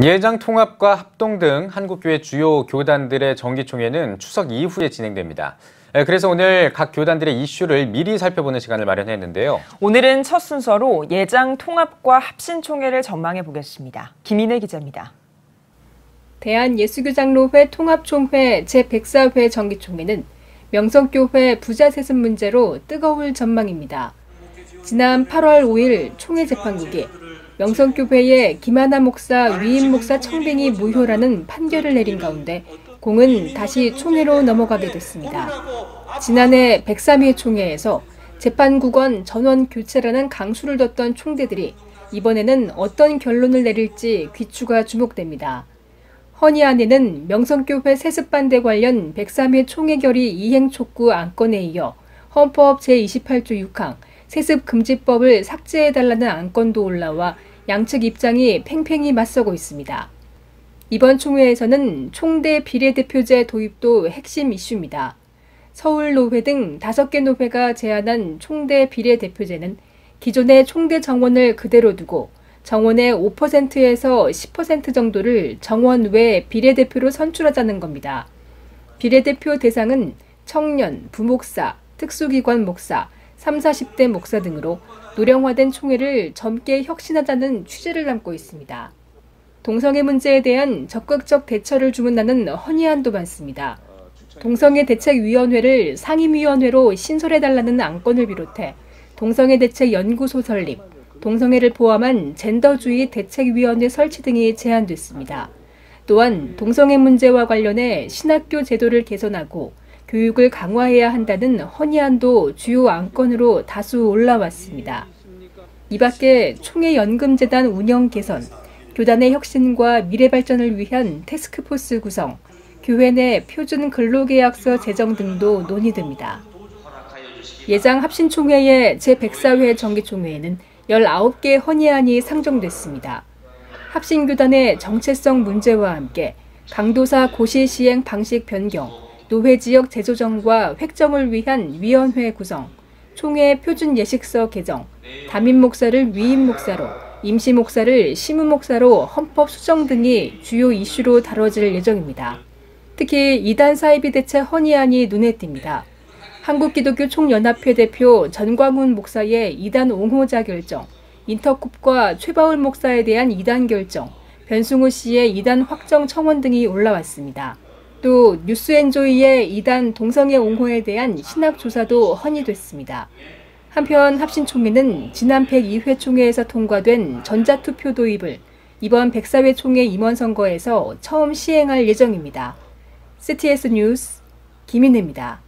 예장 통합과 합동 등 한국교회 주요 교단들의 정기총회는 추석 이후에 진행됩니다. 그래서 오늘 각 교단들의 이슈를 미리 살펴보는 시간을 마련했는데요. 오늘은 첫 순서로 예장 통합과 합신총회를 전망해 보겠습니다. 김인혜 기자입니다. 대한예수교장로회 통합총회 제104회 정기총회는 명성교회 부자세습 문제로 뜨거울 전망입니다. 지난 8월 5일 총회 재판국이 명성교회의 김하나 목사, 위임 목사 청빙이 무효라는 판결을 내린 가운데 공은 다시 총회로 넘어가게 됐습니다. 지난해 103회 총회에서 재판국원 전원 교체라는 강수를 뒀던 총대들이 이번에는 어떤 결론을 내릴지 귀추가 주목됩니다. 헌의안에는 명성교회 세습 반대 관련 103회 총회 결의 이행 촉구 안건에 이어 헌법 제28조 6항 세습 금지법을 삭제해달라는 안건도 올라와 양측 입장이 팽팽히 맞서고 있습니다. 이번 총회에서는 총대 비례대표제 도입도 핵심 이슈입니다. 서울노회 등 5개 노회가 제안한 총대 비례대표제는 기존의 총대 정원을 그대로 두고 정원의 5%에서 10% 정도를 정원 외 비례대표로 선출하자는 겁니다. 비례대표 대상은 청년, 부목사, 특수기관 목사, 30, 40대 목사 등으로 노령화된 총회를 젊게 혁신하자는 취지를 담고 있습니다. 동성애 문제에 대한 적극적 대처를 주문하는 헌의안도 많습니다. 동성애 대책위원회를 상임위원회로 신설해달라는 안건을 비롯해 동성애 대책 연구소 설립, 동성애를 포함한 젠더주의 대책위원회 설치 등이 제안됐습니다. 또한 동성애 문제와 관련해 신학교 제도를 개선하고 교육을 강화해야 한다는 헌의안도 주요 안건으로 다수 올라왔습니다. 이 밖에 총회연금재단 운영 개선, 교단의 혁신과 미래 발전을 위한 태스크포스 구성, 교회 내 표준 근로계약서 제정 등도 논의됩니다. 예장 합신총회의 제104회 정기총회에는 19개 헌의안이 상정됐습니다. 합신교단의 정체성 문제와 함께 강도사 고시 시행 방식 변경, 노회 지역 재조정과 획정을 위한 위원회 구성, 총회 표준 예식서 개정, 담임 목사를 위임 목사로, 임시 목사를 시무 목사로 헌법 수정 등이 주요 이슈로 다뤄질 예정입니다. 특히 이단 사이비 대책 헌의안이 눈에 띕니다. 한국기독교 총연합회 대표 전광훈 목사의 이단 옹호자 결정, 인터쿱과 최바울 목사에 대한 이단 결정, 변승우 씨의 이단 확정 청원 등이 올라왔습니다. 또 뉴스엔조이의 이단 동성애 옹호에 대한 신학조사도 헌의됐습니다. 한편 합신총회는 지난 102회 총회에서 통과된 전자투표 도입을 이번 104회 총회 임원선거에서 처음 시행할 예정입니다. CTS 뉴스 김인혜입니다.